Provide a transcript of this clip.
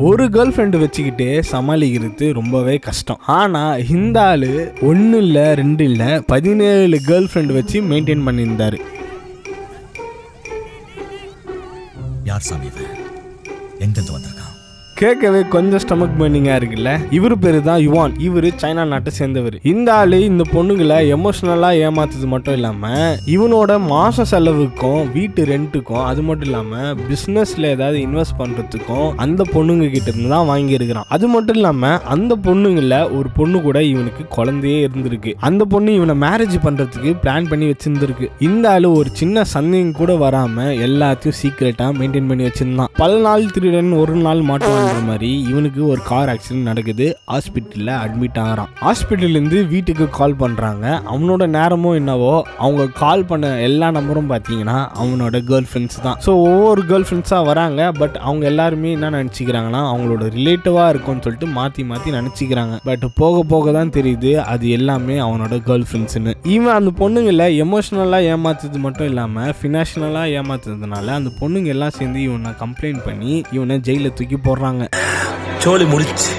ஒரு girl friend வச்சுக்கிட்டு சமாளிக்கிறது ரொம்பவே கஷ்டம். ஆனா இந்த ஆளு 1 இல்ல 2 இல்ல 17 கேர்ள் ஃப்ரெண்டு வச்சு மெயின்டைன் பண்ணியிருந்தாரு. யார் சாமி எங்கிருந்து வந்திருக்கான்? கேட்கவே கொஞ்சம் ஸ்டமக் பர்னிங்கா இருக்குல்ல. இவர் பேரு தான் யுவான். இவரு சைனா நாட்டை சேர்ந்தவர். இந்த ஆளு இந்த பொண்ணுங்களை எமோஷனலா ஏமாத்துறது மட்டும் இல்லாம இவனோட மாச செலவுக்கும் வீட்டு ரெண்ட்டுக்கும் அது மட்டும் இல்லாம பிசினஸ்ல ஏதாவது இன்வெஸ்ட் பண்றதுக்கும் அந்த பொண்ணுங்க கிட்ட இருந்து தான் வாங்கி இருக்கிறான். அது மட்டும் இல்லாம அந்த பொண்ணுங்கள ஒரு பொண்ணு கூட இவனுக்கு குழந்தையே இருந்திருக்கு. அந்த பொண்ணு இவனை மேரேஜ் பண்றதுக்கு பிளான் பண்ணி வச்சிருந்திருக்கு. இந்த ஆளு ஒரு சின்ன சந்தேகம் கூட வராம எல்லாத்தையும் சீக்கிரட்டா மெயின்டைன் பண்ணி வச்சிருந்தான். பல நாள் திருடன் ஒரு நாள் மாட்டுவான் மாதிரி இவனுக்கு ஒரு கார் ஆக்சிடென்ட் நடக்குது. ஹாஸ்பிட்டல்ல அட்மிட் ஆகிறான். ஹாஸ்பிட்டல்ல இருந்து வீட்டுக்கு கால் பண்றாங்க. அவனோட நேரமும் என்னவோ அவங்க கால் பண்ண எல்லா நம்பரும் பார்த்தீங்கன்னா அவனோட கேர்ள் ஃப்ரெண்ட்ஸ் தான். ஸோ ஒவ்வொரு கேர்ள் ஃப்ரெண்ட்ஸா வராங்க. பட் அவங்க எல்லாருமே என்ன நினச்சிக்கிறாங்கன்னா அவங்களோட ரிலேட்டிவா இருக்கும்னு சொல்லிட்டு மாற்றி நினச்சிக்கிறாங்க. பட் போக போக தான் தெரியுது அது எல்லாமே அவனோட கேர்ள் ஃப்ரெண்ட்ஸ்னு. இவன் அந்த பொண்ணுங்களை எமோஷனலா ஏமாத்துறது மட்டும் இல்லாம ஃபினான்ஷியலா ஏமாத்துறதுனால அந்த பொண்ணுங்க எல்லாம் சேர்ந்து இவனை கம்ப்ளைண்ட் பண்ணி இவனை ஜெயில தூக்கி போடுறாங்க. சோலி முடிச்சு